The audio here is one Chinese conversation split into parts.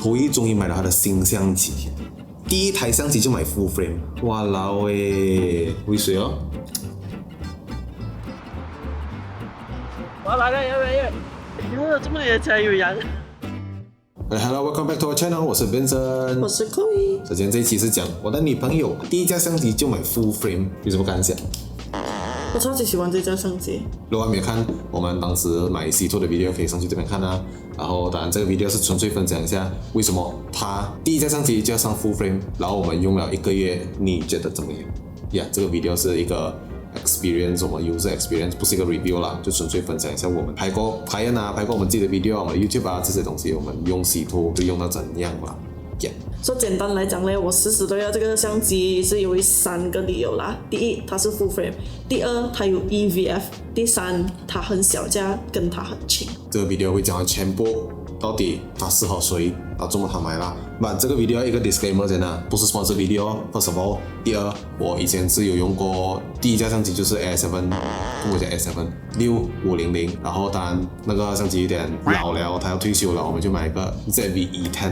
头一终于买了他的新相机，第一台相机就买 full frame， 哇啦喂，为谁哦？我来了，有这么也才有羊。Hello, welcome back to our channel. 我是 Vincent， 我是 Chloe。首先这一期是讲我的女朋友第一架相机就买 full frame， 有什么感想？我超级喜欢这架相机。如果还没有看我们当时买 C2 的 video， 可以上去这边看啊。然后当然这个 video 是纯粹分享一下为什么他第一架相机就要上 full frame， 然后我们用了1个月，你觉得怎么样？呀，这个 video 是一个 experience， 我们 user experience， 不是一个 review 啦，就纯粹分享一下我们拍过拍过我们自己的 video 我们的 YouTube 啊这些东西，我们用 C2 就用到怎样啦。说简单来讲呢，我死都要这个相机是由于3个理由啦。第一，它是 full frame； 第二，它有 EVF； 第三，它很小架，跟它很轻。这个 video 会讲到全部到底它适合谁，到怎么他买啦。那这个 video 一个 disclaimer 先啦，不是 sponsor video first of all。第二，我以前是有用过第一架相机就是 A7， 我讲 A7 6500，然后当然那个相机有点老了，它要退休了，我们就买一个 ZV-E10。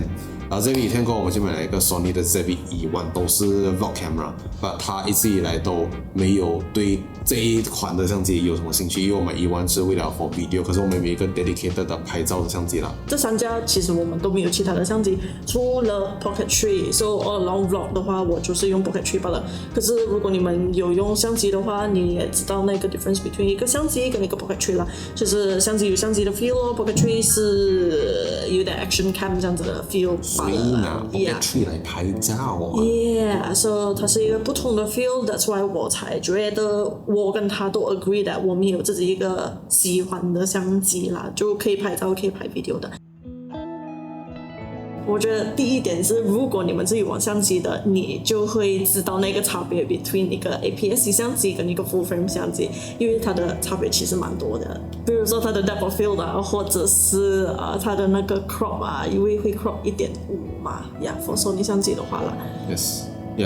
然后 ZV-E10 过后，我们就买了一个 Sony 的 ZV-E1， 都是 vlog camera， 但它一直以来都没有对这一款的相机有什么兴趣，因为我们 E1 是为了 for video， 可是我们没有一个 dedicated 的拍照的相机啦。这3家其实我们都没有其他的相机，除了 Pocket Tree。So all along vlog 的话，我就是用 Pocket Tree 罢了。可是如果你们有用相机的话，你也知道那个 difference between 一个相机跟一个 Pocket Tree 啦，就是相机有相机的 feel 咯 ，Pocket Tree 是有点 action cam 这样子的 feel。所以拿 Pocket Tree 来拍照啊。Yeah，so 它是一个不同的 feel，that's why 我才觉得我跟他都 agree that 我们有自己一个喜欢的相机啦，就可以拍照可以拍 video 的。我觉得第一点是，如果你们是有玩相机的，你就会知道那个差别 between 一个 APS-C 相机跟一个 full frame 相机，因为它的差别其实蛮多的。比如说它的 depth of field 啊，或者是它的那个 crop 啊，因为会 crop 1.5嘛，for Sony 相机的话啦。Yes。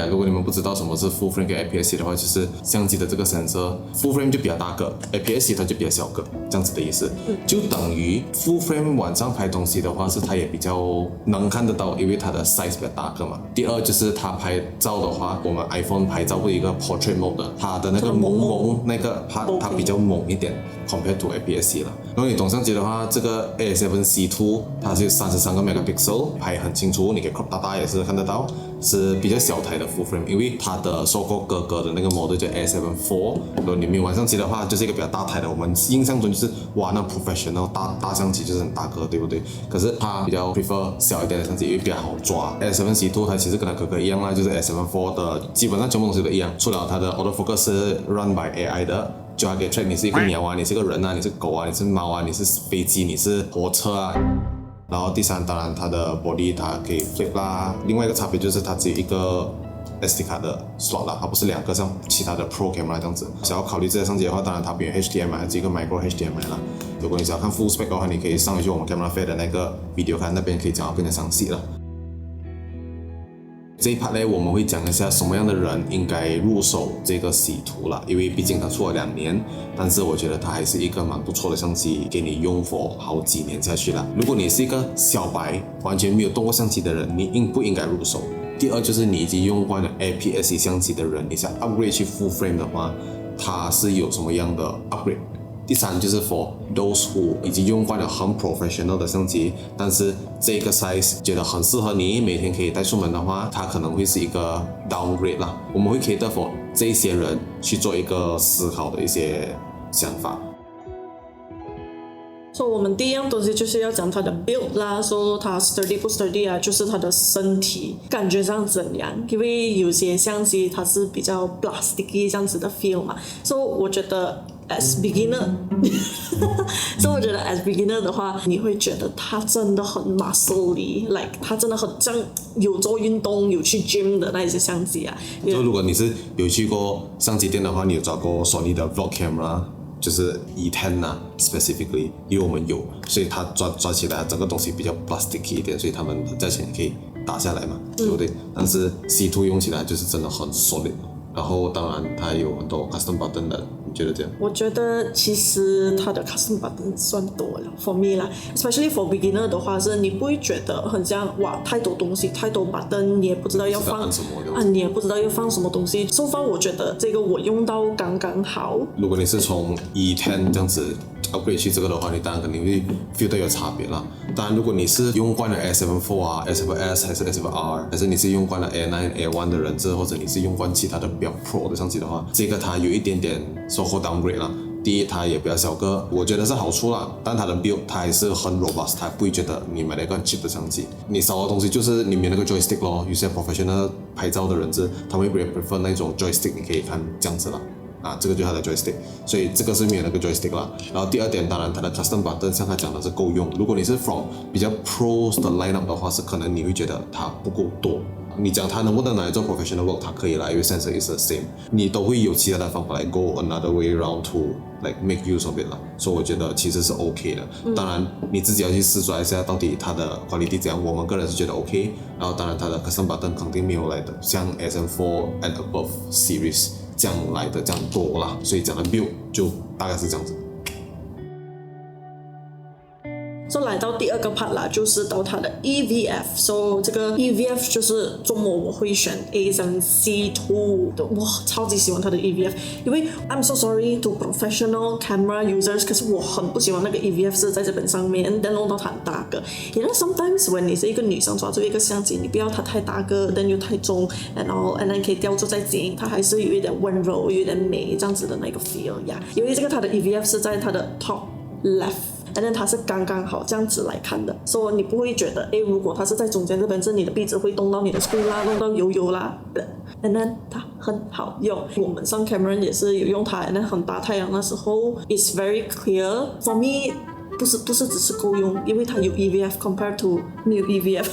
如果你们不知道什么是 full frame 跟 APS-C 的话，就是相机的这个 sensor full frame 就比较大个， APS-C 它就比较小个，这样子的意思。就等于 full frame 晚上拍东西的话，是它也比较能看得到，因为它的 size 比较大个嘛。第二就是它拍照的话，我们 iPhone 拍照会有一个 portrait mode 的，它的那个蒙那个它比较猛一点 compared to APS-C 了。如果你懂相机的话，这个 A7C2 它是33个 megapixel， 拍很清楚，你可以 crop 大也是看得到，是比较小台的 full frame， 因为它的收购哥哥的那个 model 叫 A7 IV。如果你没有玩相机的话，就是一个比较大台的。我们印象中就是哇，那 professional 大相机就是很大个，对不对？可是它比较 prefer 小一点的相机，因为比较好抓。A7C2 它其实跟它哥哥一样啦，就是 A7 IV 的基本上全部东西都一样，除了它的 autofocus 是 run by AI 的。就它可以 track 你是一个鸟啊，你是个人啊，你是狗啊，你是猫啊，你是飞机，你是火车啊。然后第三，当然它的 body 它可以 flip 啦。另外一个差别就是它只有一个 SD 卡的 slot 啦，它不是2个像其他的 Pro camera 这样子。想要考虑这些相机的话，当然它没有 HDMI， 还是一个 micro HDMI 啦。如果你想要看 full spec 的话，你可以上去我们 Camera Fair 的那个 video 看，那边可以讲到更加详细了。这一 part 呢，我们会讲一下什么样的人应该入手这个C图啦，因为毕竟它出了2年，但是我觉得它还是一个蛮不错的相机，给你用 for 好几年下去啦。如果你是一个小白，完全没有动过相机的人，你应不应该入手？第二就是你已经用惯了 APS-C 相机的人，你想 upgrade 去 full frame 的话，它是有什么样的 upgrade？第三就是 for those who 已经用惯了很 professional 的相机，但是这个 size 觉得很适合你，每天可以带出门的话，它可能会是一个 downgrade 啦。我们会 cater for 这些人去做一个思考的一些想法。所以我们第一样东西就是要讲它的 build 啦，说它 sturdy 不 sturdy 啊，就是它的身体感觉上怎样。因为有些相机它是比较 plasticky 这样子的 feel 嘛，所以我觉得 as beginner 所以我觉得 as beginner 的话，你会觉得它真的很 muscly， like 它真的很像有做运动有去 gym 的那些相机啊。就如果你是有去过相机店的话，你有找过 Sony 的 vlog camera， 就是 E10 啊 specifically， 因为我们有，所以它抓起来整个东西比较 plasticky 一点，所以他们的价钱可以打下来嘛，对不对？但是 C2 用起来就是真的很 solid。然后当然它有很多 custom button 的觉得这样？我觉得其实它的 custom button 算多了 for me 啦 ，especially for beginner 的话，是你不会觉得很像哇太多东西，太多 button， 你也不知道要放按什么你也不知道要放什么东西。So far 我觉得这个我用到刚刚好。如果你是从 E10 这样子 upgrade 去这个的话，你当然肯定会 feel 到有差别啦。当然，如果你是用惯了 S7 啊、S7S 还是 S7R， 还是你是用惯了 A9、A1 的人或者你是用惯其他的比较 Pro 的相机的话，这个它有一点点 so-called downgrade 啦。第一，它也比较小个，我觉得是好处啦。但它的 build 它还是很 robust， 它不会觉得你买了一个很 cheap 的相机。你少的东西就是你没有那个 joystick 咯。有些 professional 拍照的人他们会 prefer 那种 joystick， 你可以看这样子啦。这个就是它的 joystick， 所以这个是没有那个 joystick 啦。然后第二点，当然它的 custom button 像他讲的是够用。如果你是 from 比较 pros 的 lineup 的话，是可能你会觉得它不够多。你讲它能不能拿来做 professional work， 它可以啦，因为 sensor is the same， 你都会有其他的方法来 go another way around to like make use of it 啦。所以我觉得其实是 OK 的。当然你自己要去试抓一下到底它的 quality 怎样。我们个人是觉得 OK。然后当然它的 custom button 肯定没有来的像 SM4 and above series。这样来的这样多啦，所以讲的 build 就大概是这样子。来到第二个 part 啦，就是到它的 EVF。这个 EVF 就是中文我会选 A7C2 的，哇，超级喜欢它的 EVF， 因为 I'm so sorry to professional camera users， 可是我很不喜欢那个 EVF 是在这边上面，但弄到它很大个。You know sometimes when 你是一个女生抓住一个相机，你不要它太大个，但又太重 ，and then 可以吊住在颈，它还是有一点温柔，有一点美这样子的那个 feel 呀。因为这个它的 EVF 是在它的 top left。And then 它是刚刚好这样子来看的，所以你不会觉得，如果它是在中间这边，是你的鼻子会动到你的 screen 啦，动到油啦。And then 它很好用，我们上 camera 也是有用它 ，and then 很大太阳的时候 ，it's very clear for me， 不是只是够用，因为它有 EVF compared to 没有 EVF。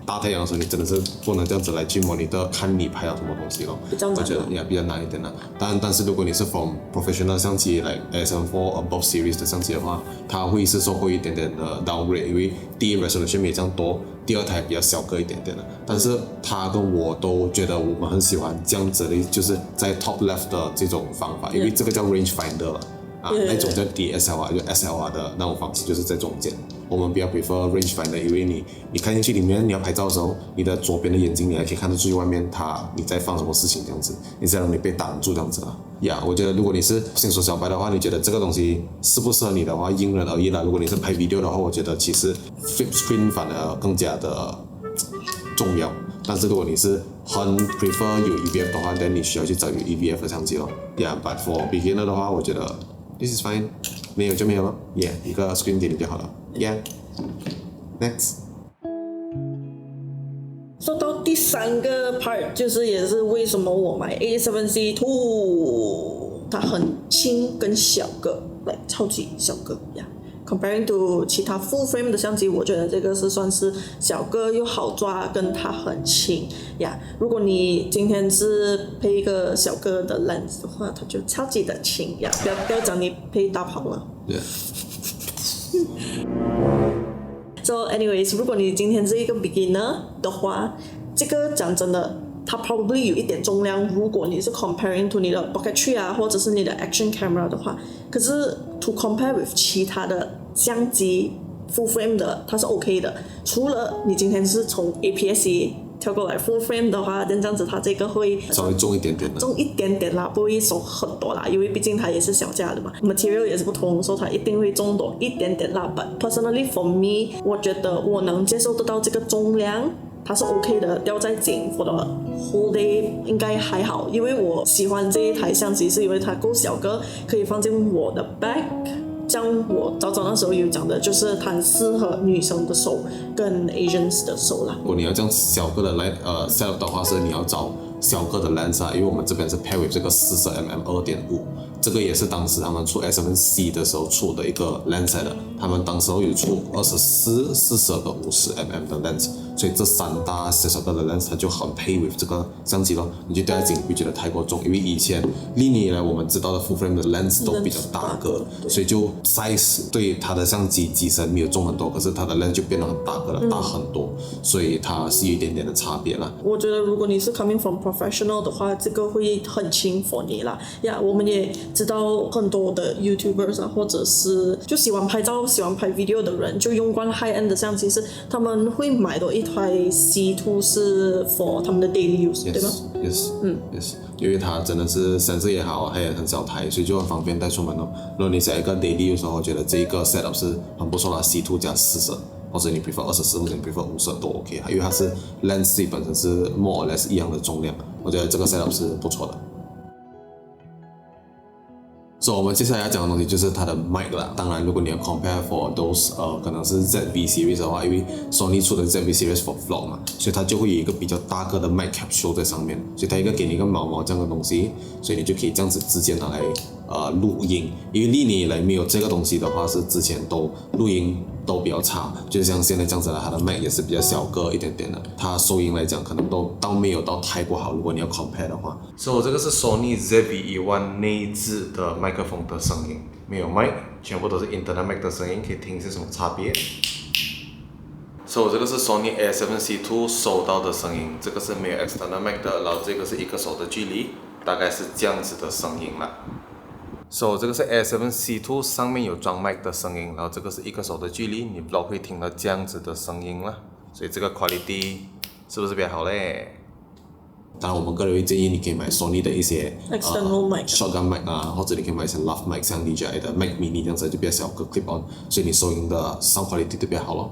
大太阳的时候，你真的是不能这样子来去monitor看你拍到什么东西咯，我觉得也比较难一点啦。但是如果你是 from professional 相机like SM4 above series 的相机的话，它会是受过一点点的 downgrade， 因为第一 resolution 没这样多，第二它也比较小个一点点的。但是它跟我都觉得我们很喜欢这样子的，就是在 top left 的这种方法，因为这个叫 range finder 了。那种叫 DSLR 就 SLR 的那种方式，就是在中间。我们比较 prefer range finder， 因为你看进去里面，你要拍照的时候，你的左边的眼睛你还可以看得出去外面你在放什么事情这样子，你这样你被挡住这样子啦。我觉得如果你是新手小白的话，你觉得这个东西适不适合你的话，因人而异啦。如果你是拍 video 的话，我觉得其实 flip screen 反而更加的重要。但是如果你是很 prefer 有 EVF 的话，那你需要去找有 EVF 的相机咯。But for beginner 的话，我觉得This is fine， 没有就没有了。一个 screen 给你就好了。Next。说到第三个 part， 就是也是为什么我买 A7C2， 它很轻跟小个，超级小个呀。Comparing to 其他 full frame 的相机，我觉得这个是算是小个又好抓，跟它很轻呀。如果你今天是配一个小个的 lens 的话，它就超级的轻呀。不要讲你配大炮了。So anyways， 如果你今天是一个 beginner 的话，这个讲真的，它 probably 有一点重量。如果你是 comparing to 你的 pocket 3啊，或者是你的 action camera 的话，可是 to compare with 其他的相机 full frame 的，它是 OK 的。除了你今天是从 APS-C 跳过来 full frame 的话，这样子它这个会稍微重一点点的，重一点点啦，不会收很多啦，因为毕竟它也是小价的嘛 ，material 也是不同，所以它一定会重多一点点啦。But personally for me， 我觉得我能接受得到这个重量。它是 OK 的，吊在颈 for the whole day 应该还好，因为我喜欢这一台相机是因为它够小个，可以放进我的 bag。像我早那时候有讲的，就是它很适合女生的手跟 Asians 的手啦。如果你要这样小个的setup 的话，是你要找小个的 lens 因为我们这边是 pair with 这个40mm 2.5这个也是当时他们出 A7C 的时候出的一个 lens 来的，他们当时候有出24、42个50mm 的 lens， 所以这3大小小的 lens 它就很配 with 这个相机咯，你就戴在颈不会觉得太过重，因为以前历年以来我们知道的 full frame 的 lens 都比较大个，所以就 size 对它的相机机身没有重很多，可是它的 lens 就变得很大个了，大很多，所以它是有一点点的差别啦。我觉得如果你是 coming from professional 的话，这个会很轻 for 你啦。呀，我们也知道很多的 YouTubers 啊，或者是就喜欢拍照、喜欢拍 video 的人，就用惯 high end 的相机，是他们会买到一台 C2 是 for 他们的 daily use， 对吗 ？Yes，因为它真的是sensor也好，它也很小台，所以就很方便带出门哦。如果你想一个 daily use 的话，我觉得这个 setup 是很不错的 C2 加40。或者你 prefer 24或者你 prefer 50都 OK， 因为它是 lens 本身是 more or less 一样的重量，我觉得这个 setup 是不错的。所以我们接下来要讲的东西就是它的 mic 啦。当然，如果你要 compare for those 可能是 ZV series 的话，因为 Sony 出的 ZV series for vlog 嘛，所以它就会有一个比较大个的 mic capsule 在上面，所以它一个给你一个毛这样的东西，所以你就可以这样子直接拿来录音。因为历年以来没有这个东西的话，是之前都录音都比较差，就像现在这样子啦，它的 mic 也是比较小个一点点的，它收音来讲可能都没有到太过好。如果你要 compare 的话，所以这个是 Sony ZV-E1 内置的麦克风的声音，没有 mic， 全部都是 internal mic 的声音，可以听是什么差别。所以这个是 Sony A7C2 收到的声音，这个是没有 external mic 的，然后这个是一个手的距离，大概是这样子的声音啦。所以这个是 A7C2 上面有装 mic 的声音，然后这个是一个手的距离，你 vlog 会听到这样子的声音啦。所以这个 quality 是不是比较好嘞？当然，我们个人会建议你可以买 Sony 的一些external mic shotgun mic 啊，或者你可以买一些 lav mic， 像 DJI 的 Mac Mini 这样子就比较小个 clip on， 所以你收音的 sound quality 就比较好咯。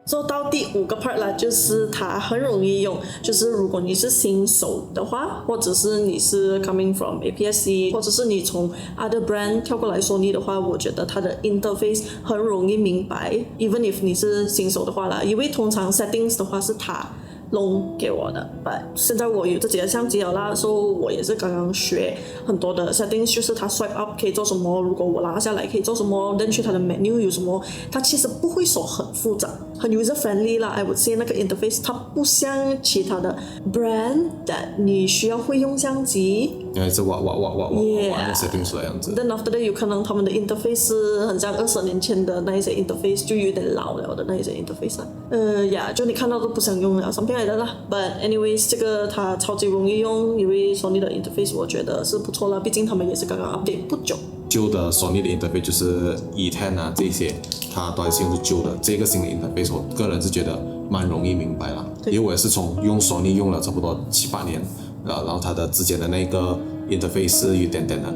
做到第5个 part 啦，就是它很容易用，就是如果你是新手的话，或者是你是 coming from APS-C， 或者是你从 other brand 跳过来Sony的话，我觉得它的 interface 很容易明白 ，even if 你是新手的话啦，因为通常 settings 的话是它弄给我的 ，but 现在我有自己的相机了啦，所以我也是刚刚学很多的 settings， 就是它 swipe up 可以做什么，如果我拉下来可以做什么，then 去它的 menu 有什么，它其实不会说很复杂，很 user friendly 啦 ，I would say 那个 interface 它不像其他的 brand that 你需要会用相机。因为是哇那 setting 出来样子。Then after that 有可能他们的 interface 是很像20年前的那一些 interface， 就有点老了的那一些 interface 啦。就你看到都不想用了，something like that 啦。But anyways， 这个它超级容易用，因为 Sony 的 interface 我觉得是不错啦，毕竟他们也是刚刚 update 不久。旧的 Sony 的 interface 就是 E10 啊这些，它都还是用是旧的。这个新的 interface 我个人是觉得蛮容易明白啦，因为我也是从用 Sony 用了差不多7、8年。然后它的之前的那个 interface 是有点点的，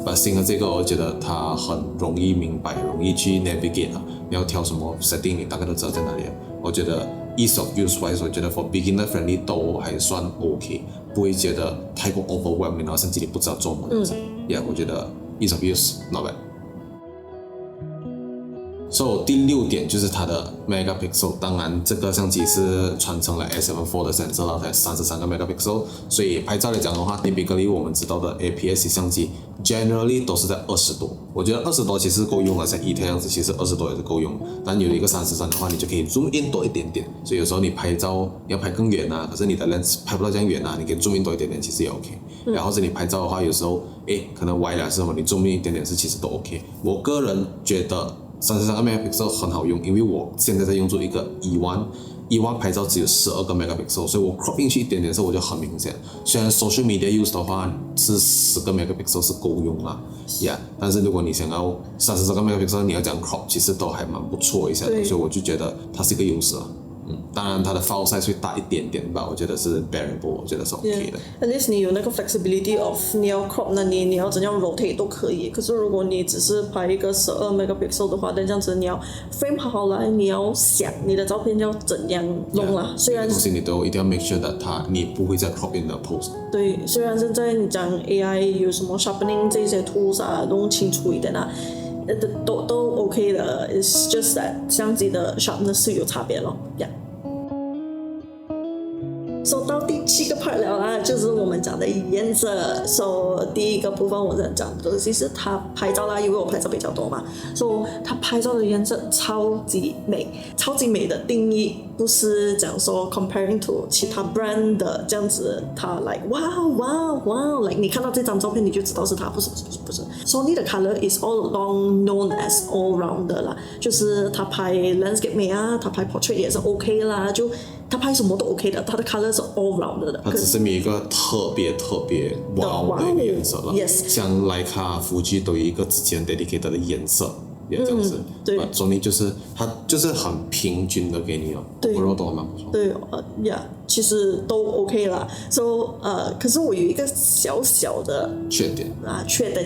把新的这个我觉得它很容易明白，容易去 navigate 啊，你要调什么 setting 你大概都知道在哪里。我觉得 ease of use wise， 我觉得 for beginner friendly 都还算 OK， 不会觉得太过 overwhelming， 然后甚至你不知道做什么样子。我觉得 ease of use not bad。So 第6点就是它的 megapixel， 当然这个相機是传承了 A7 IV 的 sensor 啦，才33个 megapixel， 所以拍照来讲的话 typically 我们知道的 APS-C 相机 generally 都是在20多，我觉得20多其实够用了，像 E10 样子其实20多也是够用，但有一个33的话你就可以 zoom in 多一点点，所以有时候你拍照你要拍更远啊，可是你的 lens 拍不到这样远啊，你可以 zoom in 多一点点其实也 OK，然后或者你拍照的话有时候可能歪了是什么，你 zoom in 一点点是其实都 OK， 我个人觉得33个 megapixel 很好用，因为我现在在用做一个E1拍照只有12个 megapixel， 所以我 crop 进去一点点的时候我就很明显。虽然 social media use 的话是10个 megapixel 是够用啦，但是如果你想要33个 megapixel 你要讲 crop 其实都还蛮不错一下的，所以我就觉得它是一个优势啦。当然它的 file size 会大一点点吧，我觉得是 bearable， 我觉得是 OK 的。At least 你有那个 flexibility of 你要 crop 那你要怎样 rotate 都可以。可是如果你只是拍一个12 megapixel 的话，那这样子你要 frame 好来，你要想你的照片要怎样弄啦。虽然东西你都一定要 make sure that 你不会再 crop in the post。对，虽然现在你讲 AI 有什么 sharpening 这些 tools 啊，弄清楚一点啊。都 OK 的 ，it's just that 相机的 sharpness 是有差别咯，说到第7个 part 了啦，就是我们讲的颜色。说第一个部分我想讲的东西是它拍照啦，因为我拍照比较多嘛。说它拍照的颜色超级美，超级美的定义不是讲说 comparing to 其他 brand 的这样子，它 like 哇 like 你看到这张照片你就知道是它，不是。Sony 的 color is all along known as all rounder 啦，就是它拍 landscape 美啊，它拍 portrait 也是 OK 啦，就它拍什么都 OK 的，它的 color 是 all round 的。它只是没有一个特别wow 的一个颜色了。Yes， 像徕卡、富基都有一个自己很 dedicated 的颜色，也这样子。对。Sony 就是它就是很平均的给你了，对overall 都蛮不错。对其实都 OK 啦。可是我有一个小小的缺点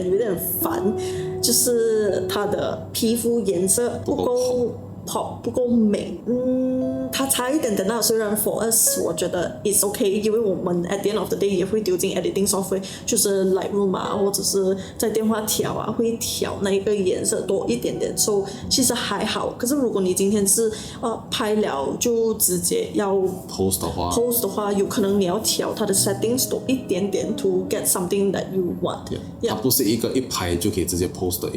有点烦，就是它的皮肤颜色不够 pop 不够美，它差一点点啦。虽然 for us 我觉得 it's okay， 因为我们 at the end of the day 也会丢进 editing software， 就是 Lightroom 啊，或者是在电话调啊，会调那一个颜色多一点点，其实还好。可是如果你今天是拍了就直接要 post 的话，有可能你要调它的 settings 多一点点 to get something that you want。它不是一个一拍就可以直接 post 的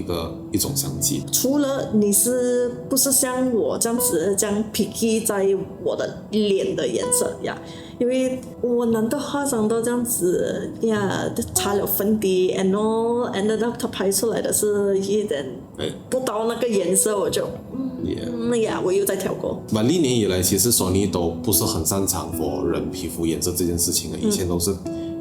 一种相机。除了你是不是像我这样子这样 picky 在我的脸的颜色呀？因为我难得化妆到这样子呀，擦了粉底 and then 它拍出来的是一点不到那个颜色，我就我又再调过。历年以来，其实 Sony 都不是很擅长人皮肤颜色这件事情的，以前都是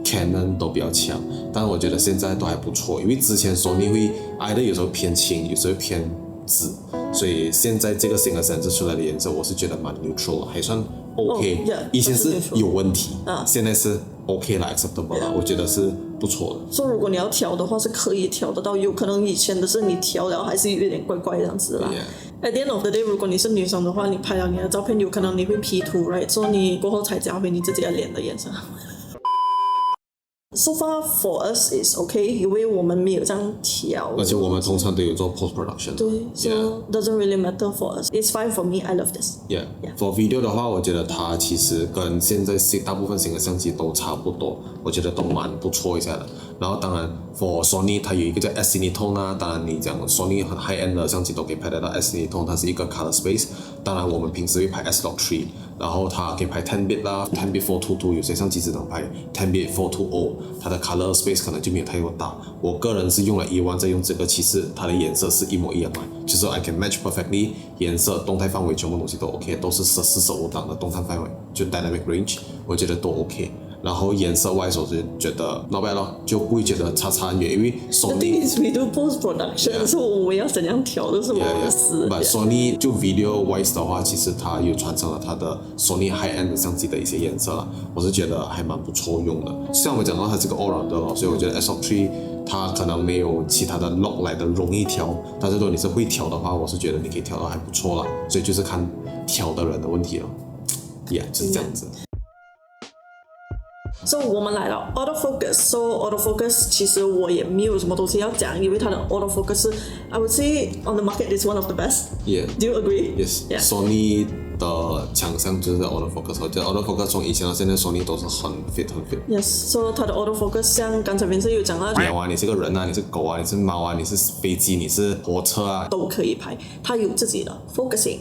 Canon 都比较强，但我觉得现在都还不错，因为之前 Sony 会either有时候偏青，有时候偏紫，所以现在这个新的sensor出来的颜色，我是觉得蛮 neutral， 还算 OK。以前是有问题，现在是 OK 啦 ，acceptable 啦，我觉得是不错的。所以如果你要调的话，是可以调得到，有可能以前的是你调了还是有点怪怪这样子啦。At the end of the day， 如果你是女生的话，你拍了你的照片，有可能你会 P 图 ，right？ 所以你过后才加回你自己的脸的颜色。So far for us is okay， 因为我们没有这样调，而且我们通常都有做 post production。对 ，so doesn't really matter for us. It's fine for me. I love this. For video 的话，我觉得它其实跟现在大部分新的相机都差不多，我觉得都蛮不错一下的。然后当然 for Sony 它有一个叫 S-Cinetone 啊，当然你讲 Sony 很 high end 的相机都可以拍得到 S-Cinetone， 它是一个 color space。当然我们平时会拍 S-Log3， 然后它可以拍 10bit 啦 ，10bit 422， 有些相机只能拍 10bit 420，它的 color space 可能就没有太过大。我个人是用了E1再用这个，其实它的颜色是一模一样的，就是 I can match perfectly， 颜色、动态范围全部东西都 OK， 都是45档的动态范围，就 dynamic range， 我觉得都 OK。然后颜色外手就觉得 not bad 咯，就不会觉得差很远，因为 Sony The thing is we do post production， 所以我们要怎样调都是我们的事。Sony 就 video wise 的话，其实它有传承了它的 Sony high end 相机的一些颜色啦，我是觉得还蛮不错用的。像我们讲到它这个 all round 的咯，所以我觉得 S-Log3 它可能没有其他的 log 来的容易调，但是如果你是会调的话，我是觉得你可以调到还不错啦，所以就是看调的人的问题了。就是这样子。So 我们来到 autofocus。So autofocus 其实我也没有什么东西要讲，因为它的 autofocus 是 I would say on the market is one of the best. Do you agree? Yes. Sony 的强项就是在 autofocus， 我觉得 autofocus 从以前到现在 Sony 都是很 fit。Yes. So 它的 autofocus 像刚才Vincent有讲到，鸟啊，你是个人啊，你是狗啊，你是猫啊，你是飞机，你是火车啊，都可以拍。它有自己的 focusing。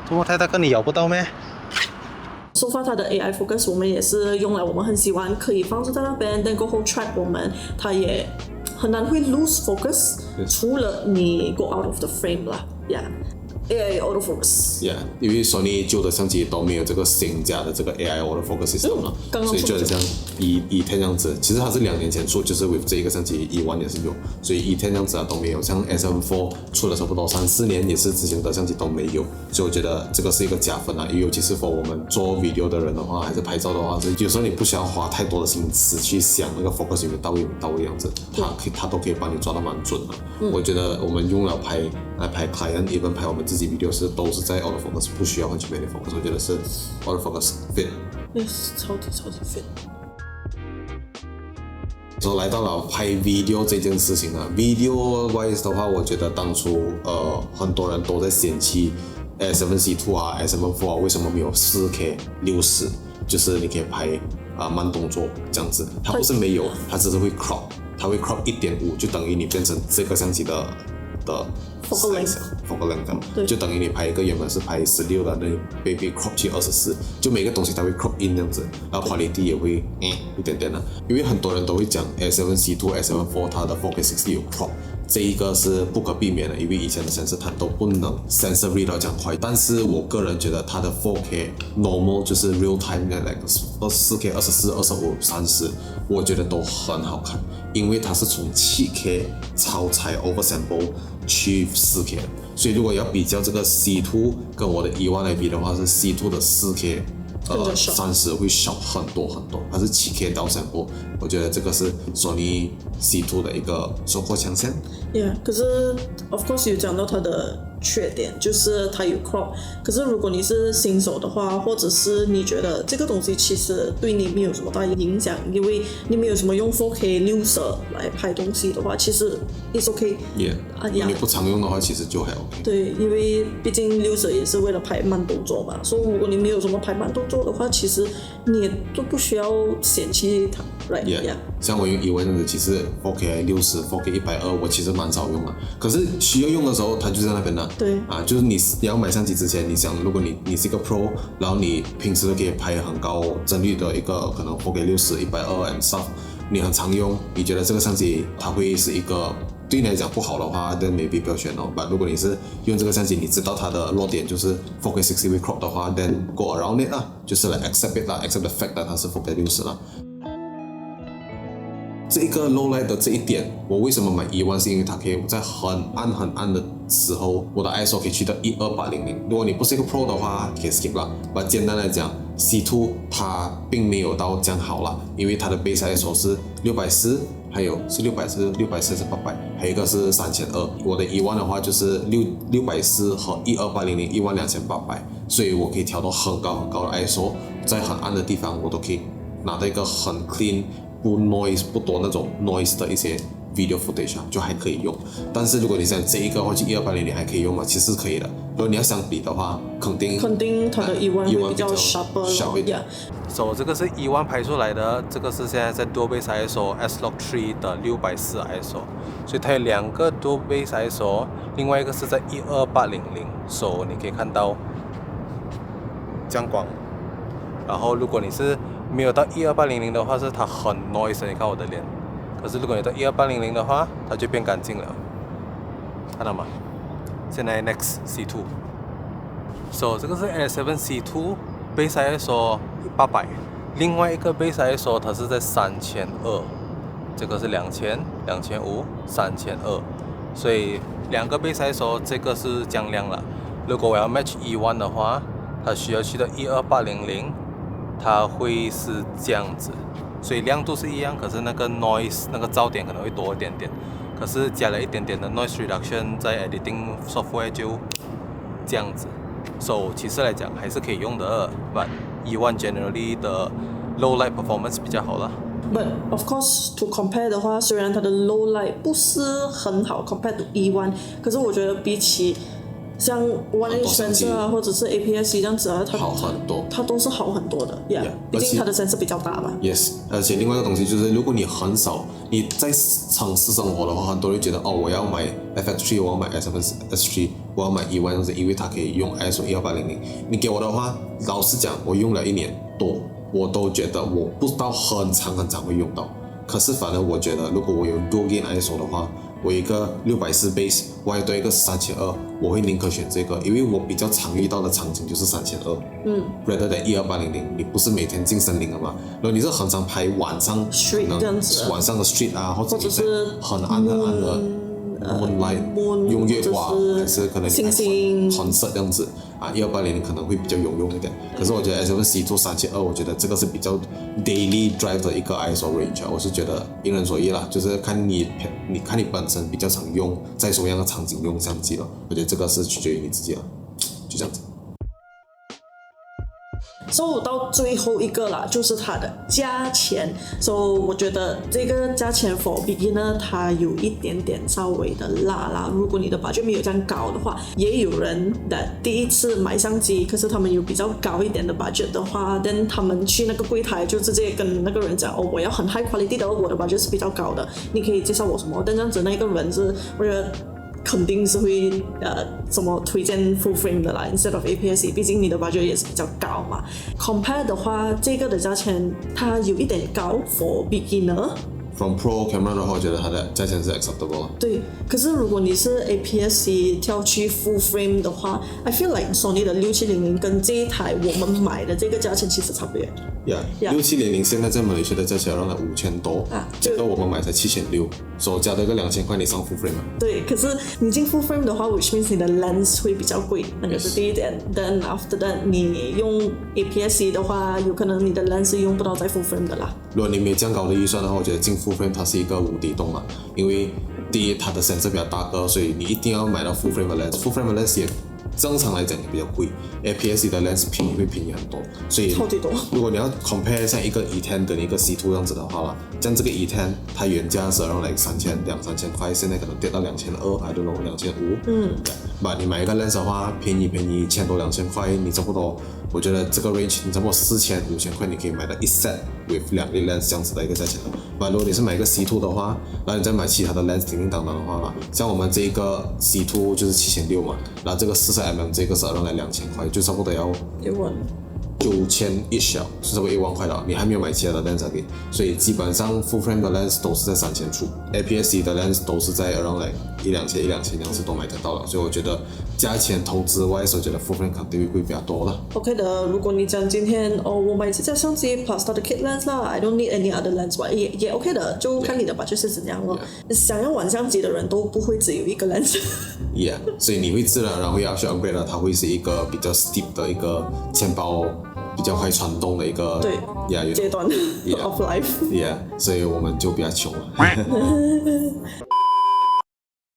怎么太大个你咬不到咩？So far 它的 AI focus 我们也是用来我们很喜欢，可以放置在那边，但过后 track 我们，它也很难会 lose focus， 除了你 go out of the frame 啦 ，AI autofocus。因为 Sony 旧的相机都没有这个新加的这个 AI autofocus system 了，所以就很像E10这样子。其实它是2年前出，就是 with 这一个相机E1也是有，所以E10这样子都没有。像 S7IV 出了差不多3-4年，也是之前的相机都没有，所以我觉得这个是一个加分啊。尤其是 for 我们做 video 的人的话，还是拍照的话，有时候你不需要花太多的心思去想那个 focus 有没有到位这样子，它都可以帮你抓得蛮准的。我觉得我们用了来拍 client even 拍我们自己 video 都是在 autofocus， 不需要换去 manual focus， 我觉得是 autofocus fit。Yes， 超级 fit。来到了拍 video 这件事情啊 ，video wise 的话，我觉得当初很多人都在嫌弃 A7C2 啊 A7IV 啊为什么没有 4K 60，就是你可以拍慢动作这样子，它不是没有，它只是会 crop， 它会 crop 1.5，就等于你变成这个相机的 focal length， 就等于你拍一个原本是拍16的，那被 crop 去24，就每个东西它会 crop in 这样子，然后 quality 也会一点点的，因为很多人都会讲 A7C2、A7IV 它的 4K 60有 crop。这一个是不可避免的，因为以前的 sensor 它都不能 sensor read 到这样快。但是我个人觉得它的 4K normal 就是 real time 的那个 4K 24、25、30，我觉得都很好看，因为它是从7K 超裁 oversample 去4K 的。所以如果要比较这个 C2 跟我的E1来比的话，是 C2 的4K。30会小很多很多，它是7K 到sample，我觉得这个是索尼 C2 的一个收获强项。Yeah， 可是 of course 有讲到它的缺点，就是它有 crop。可是如果你是新手的话，或者是你觉得这个东西其实对你没有什么大影响，因为你没有什么用 4K 60来拍东西的话，其实 it's OK。Yeah， 你不常用的话，其实就还 OK。对，因为毕竟60也是为了拍慢动作嘛，所以如果你没有什么拍慢动作的话，其实你也都不需要嫌弃它。Yeah， 像我用E1这样子，其实 4K 60、4K 120，我其实蛮少用的。可是需要用的时候，它就在那边了。对。就是你要买相机之前，你想，如果你是一个 Pro， 然后你平时可以拍很高帧率的一个可能 4K 60、120 and stuff， 你很常用，你觉得这个相机它会是一个对你来讲不好的话，then maybe 不要选哦。但如果你是用这个相机，你知道它的弱点就是 4K 60会 crop 的话 ，then go around it 啦，就是来 accept it 啦 ，accept the fact that 它是 4K 60啦。这一个 low light 的这一点，我为什么买E1是因为它可以在很暗的时候，我的 ISO 可以去到12800。如果你不是一个 Pro 的话，可以 skip 啦。但简单来讲 ，C2 它并没有到这样好啦，因为它的 base ISO 是640，还有是640还是800，还有一个是3200。我的E1的话就是640和12800，12800，所以我可以调到很高的 ISO， 在很暗的地方我都可以拿到一个很 clean。不 noise 不多那种 noise 的一些 video footage 就还可以用，但是如果你想这一个或者12800你还可以用吗？其实是可以的。如果你要相比的话，肯定它的E1会比较 sharper 一点。这个是E1拍出来的，这个是现在在 Dual Base ISO S-Log3 的640 ISO， 所以它有2个 Dual Base ISO， 另外一个是在12800，你可以看到这样光。然后如果你是没有到12800的话，是它很 noise， 你看我的脸。可是如果你到12800的话，它就变干净了，看到吗？现在 Next C2，这个是 A7C2 Base ISO 800，另外一个 Base ISO 它是在3200，这个是2000、2500、3200，所以2个 Base ISO 这个是降亮了。如果我要 match E1 的话，它需要去到12800。它会是这样子，所以亮度是一样，可是那个 noise 那个噪点可能会多一点点，可是加了一点点的 noise reduction 在 editing software 就这样子。其实来讲还是可以用的 ，but E1 generally 的 low light performance 比较好啦。But of course to compare 的话，虽然它的 low light 不是很好 compared to E1， 可是我觉得比起像 1H sensor 啊，或者是 APS-C 这样子啊，它都是好很多的 ，Yeah， 毕竟它的 sensor 比较大嘛。Yes， 而且另外一个东西就是，如果你很少你在城市生活的话，很多人觉得我要买 FX3， 我要买 S7S3， 我要买E1，因为它可以用 ISO 12800。你给我的话，老实讲，我用了1年多，我都觉得我不到很长会用到。可是反而我觉得，如果我有 Dual Gain ISO 的话，我有一个640 base， 我还多一个3200，我会宁可选这个，因为我比较常遇到的场景就是3200。rather than 12800，你不是每天进森林的嘛？如果你是很常拍晚上 street 这样子，晚上的 street 啊，或者是很暗的 moonlight， 用月光还是可能星星很色这样子12800可能会比较有用一点。可是我觉得 A7C 做3200，我觉得这个是比较 daily drive 的一个 ISO range，我是觉得因人所异啦，就是看你本身比较常用，在什么样的场景用相机了。我觉得这个是取决于你自己了，就这样子。So 到最后一个啦，就是它的价钱。So 我觉得这个价钱 for beginner 它有一点点稍微的辣啦。如果你的 budget 没有这样高的话，也有人的第一次买相机，可是他们有比较高一点的 budget 的话 ，then 他们去那个柜台就直接跟那个人讲，哦，我要很 high quality 的，我的 budget 是比较高的，你可以介绍我什么？但这样子那个人是，我觉得肯定是会怎么推荐 full frame 的啦 ，instead of APS-C， 毕竟你的 budget 也是比较高嘛。Compare 的话，这个的价钱它有一点高 for beginner。From Pro camera 的话，我觉得它的价钱是 acceptable。对，可是如果你是 APS-C 跳去 full frame 的话 ，I feel like Sony 的6700跟这一台我们买的这个价钱其实差不远。6700现在在马来西亚的价钱要5000多，这个我们买才7600，所以加多个2000块你上 full frame 啊。对，可是你进 full frame 的话 ，which means 你的 lens 会比较贵，那个是第一点。Then after that， 你用 APS-C 的话，有可能你的 lens 是用不到在 full frame 的啦。如果你没这样高的预算的话，我觉得进 full frame 它是一个无底洞嘛，因为第一它的 sensor 比较大个，所以你一定要买到 full frame 的 lens。full frame 的 lens 也正常来讲也比较贵 ，APS-C 的 lens 会便宜很多，所以超级多。如果你要 compare 像一个 E10 跟一个 C2 这样子的话啦，像这个 E10 它原价是around like 2-3千块，现在可能跌到2200 ，I don't know 2500。but 你买一个 lens 的话，便宜1000多2000块，你差不多，我觉得这个 range 你差不多4000-5000块，你可以买到一 set with 2粒 lens 这样子的一个价钱。but 如果你是买一个 C2 的话，然后你再买其他的 lens 叮叮当当的话啦，像我们这一个 C2 就是7600嘛，然后这个40mm 这个是around like 2000块，就差不多要9000each，是差不多1万块了。你还没有买其他的 lens 给，所以基本上 full frame 的 lens 都是在3000出 ，APS-C 的 lens 都是在around like 1-2000这样子都买得到了。所以我觉得价钱投资外，我觉得 full frame 肯定会贵比较多了。OK 的，如果你讲今天我买这架相机 plus 它的 kit lens 啦 ，I don't need any other lens， 也 OK 的，就看你的 budget 是怎样了。想要玩相机的人都不会只有一个 lens。所以你会自然而然会要去 upgrade 了，它会是一个比较 steep 的一个钱包比较快传动的一个阶段 of life。所以我们就比较穷了。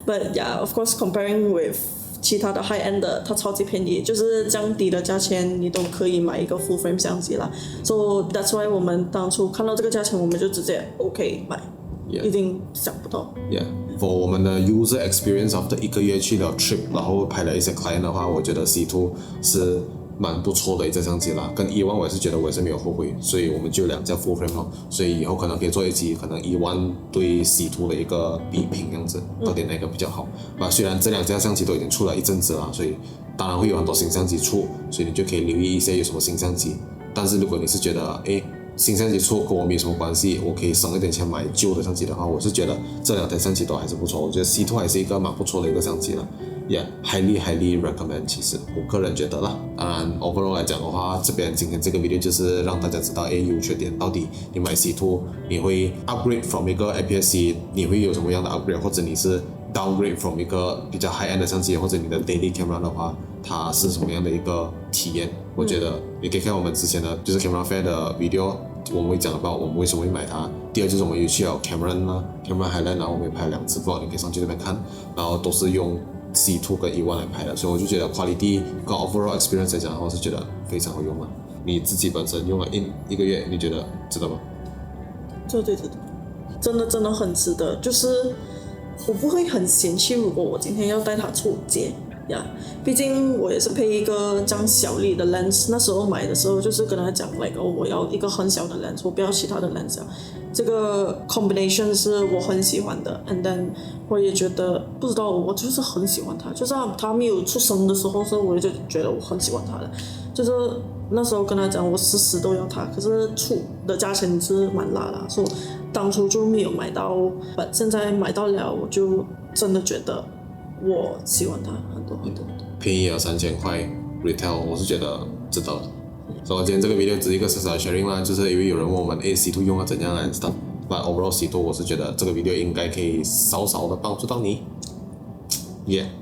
But yeah, of course, comparing with 其他的 high end 的，它超级便宜，就是这样低的价钱，你都可以买一个 full frame 相机啦。So that's why 我们当初看到这个价钱，我们就直接 OK 买。一定想不到。for 我们的 user experience after 1个月去了 trip， 然后拍了一些 client 的话，我觉得 C2 是蛮不错的一架相机啦。跟E1我也是觉得我也是没有后悔，所以我们就2架 full frame 咯。所以以后可能可以做一集可能E1对 C2 的一个比拼这样子，到底哪个比较好。虽然这2架相机都已经出了一阵子了，所以当然会有很多新相机出，所以你就可以留意一些有什么新相机。但是如果你是觉得新相机出跟我没什么关系，我可以省一点钱买旧的相机的话，我是觉得这2台相机都还是不错。我觉得 C2 还是一个蛮不错的一个相机了。highly recommend， 其实我个人觉得啦。当然 overall 来讲的话，这边今天这个 video 就是让大家知道优缺点，到底你买 C2 你会 upgrade from 一个 APS-C 你会有什么样的 upgrade， 或者你是 downgrade from 一个比较 high end 的相机，或者你的 daily camera 的话，它是什么样的一个体验。我觉得你可以看我们之前的就是 camera fair 的 video， 我们会讲到我们为什么会买它。第二就是我们有去了 Cameron Highland， 然后我们也拍了2次 vlog， 你可以上去那边看，然后都是用C2 跟E1来拍的，所以我就觉得 quality 跟 overall experience 来讲的话，我是觉得非常好用了。你自己本身用了一个月，你觉得值得吗？对，真的很值得。就是我不会很嫌弃，如果我今天要带它出街毕竟我也是配一个这样小粒的 lens， 那时候买的时候就是跟他讲 like， 我要一个很小的 lens， 我不要其他的 lens。这个 combination 是我很喜欢的 ，and then 我也觉得不知道，我就是很喜欢它，就是它没有出生的时候，我就觉得我很喜欢它的，就是那时候跟他讲我死都要它，可是出的价钱是蛮辣的，所以当初就没有买到，现在买到了，我就真的觉得我喜欢它很多。便宜了3000块 retail， 我是觉得值得。所以今天这个 video 只是一个小小的 sharing 啦，就是因为有人问我们C2 用了怎样来知道。But overall C2 我是觉得这个 video 应该可以稍稍的帮助到你。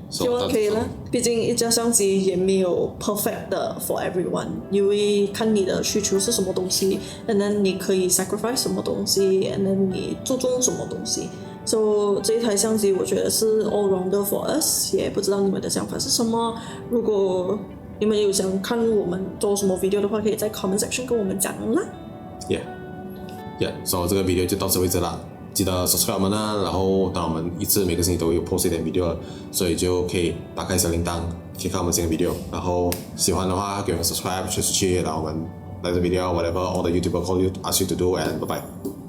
希望可以了，毕竟一架相机也没有 perfect 的 for everyone， 因为看你的需求是什么东西 ，and then 你可以 sacrifice 什么东西 ，and then 你注重什么东西。So 这一台相机我觉得是 all rounder for us， 也不知道你们的想法是什么。如果你们有想看我们做什么 video 的话，可以在 comment section 跟我们讲啦。所以这个 video 就到此为止啦。记得 subscribe 我们啦，然后当我们每个星期都有 post 一点 video， 所以就可以打开小铃铛，可以看我们新的 video。然后喜欢的话给我们 subscribe， share出去，然后我们来这 video whatever all the YouTuber call you ask you to do and bye bye。